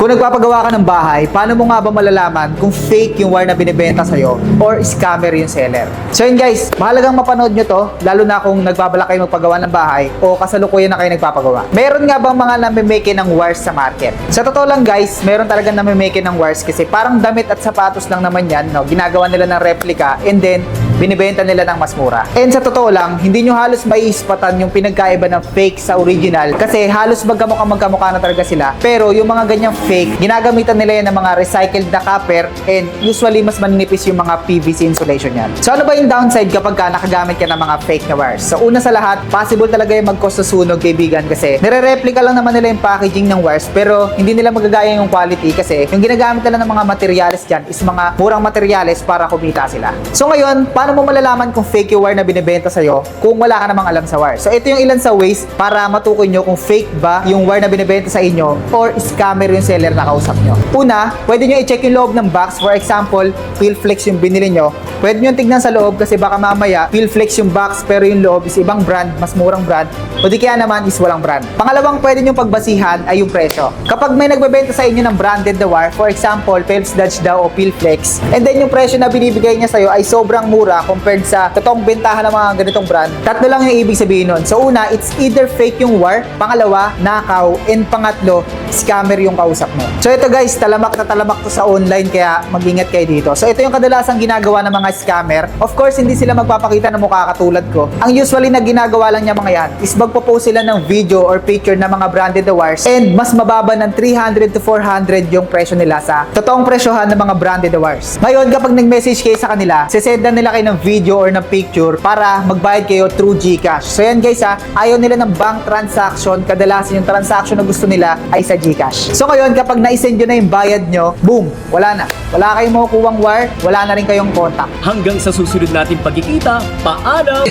Kung nagpapagawa ka ng bahay, paano mo nga ba malalaman kung fake yung wire na binibenta sa'yo or scammer yung seller? So yun guys, mahalagang mapanood nyo to, lalo na kung nagbabalak kayo magpagawa ng bahay o kasalukuyan na kayo nagpapagawa. Meron nga bang mga namimeke ng wires sa market? Sa totoo lang guys, meron talagang namimeke ng wires kasi parang damit at sapatos lang naman yan, no? Ginagawa nila ng replica and then binibenta nila ng mas mura. And sa totoo lang, hindi nyo halos maiispatan yung pinagkaiba ng fake sa original kasi halos magkamukha na talaga sila. Pero yung mga ganyang fake, ginagamitan nila yan ng mga recycled na copper and usually mas maninipis yung mga PVC insulation yan. So ano ba yung downside kapag nakagamit ka ng mga fake na wires? So una sa lahat, possible talaga yung mag-cause sa sunog, kaibigan, kasi nire-replica lang naman nila yung packaging ng wires pero hindi nila magagaya yung quality kasi yung ginagamit nila ng mga materials dyan is mga murang materials para kumita sila. So ngayon, paano mo malalaman kung fake yung wire na binibenta sa'yo kung wala ka namang alam sa wire? So ito yung ilan sa ways para matukoy nyo kung fake ba yung wire na binibenta sa inyo or scammer yung seller na kausap nyo. Una, pwede nyo i-check yung loob ng box. For example, PhilFlex yung binili nyo. Pwede nyo tignan sa loob kasi baka mamaya PhilFlex yung box pero yung loob is ibang brand, mas murang brand, o di kaya naman is walang brand. Pangalawang pwede nyo pagbasihan ay yung presyo. Kapag may nagbebenta sa inyo ng branded na wire, for example, Phelps Dodge daw o PhilFlex, and then yung presyo na binibigay niya sa'yo ay sobrang mura compared sa totoong bentahan ng mga ganitong brand, tatlo lang yung ibig sabihin nun. So una, it's either fake yung wire, pangalawa, nakaw, and pangatlo, scammer yung kausap mo. So ito guys, talamak na talamak to sa online kaya mag-ingat kayo dito. So ito yung kadalasang ginagawa ng mga scammer. Of course, hindi sila magpapakita ng mukha katulad ko. Ang usually na ginagawa lang niya mga yan is magpo-post sila ng video or picture ng mga branded na wires and mas mababa ng 300 to 400 yung presyo nila sa totoong presyohan ng mga branded na wires. Ngayon, kapag nag-message kayo sa kanila, sisendan nila kayo ng video or ng picture para magbayad kayo through GCash. So yan guys ayaw nila ng bank transaction. Kadalasan yung transaction na gusto nila ay sa GCash. So ngayon, kapag na-send nyo na yung bayad nyo, boom, wala na. Wala kayong makukuhang wire, wala na rin kayong contact. Hanggang sa susunod nating pagkikita, paalam!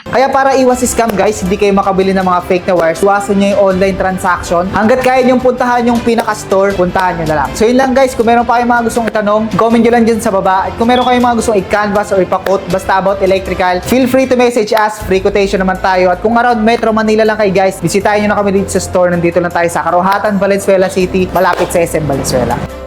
Kaya para iwas scam guys, hindi kayo makabili ng mga fake na wires, iwasan nyo yung online transaction. Hanggat kaya nyo puntahan yung pinaka-store, puntahan nyo na lang. So yun lang guys, kung meron pa kayong mga gustong itanong, comment nyo lang dyan sa baba. At kung meron kayong mga gustong i-canvas or ipa-quote, basta about electrical, feel free to message us, free quotation naman tayo. At kung around Metro Manila lang kayo guys, bisitahin nyo na kami dito sa store. Nandito lang tayo sa Karuhatan, Valenzuela City, malapit sa SM Valenzuela.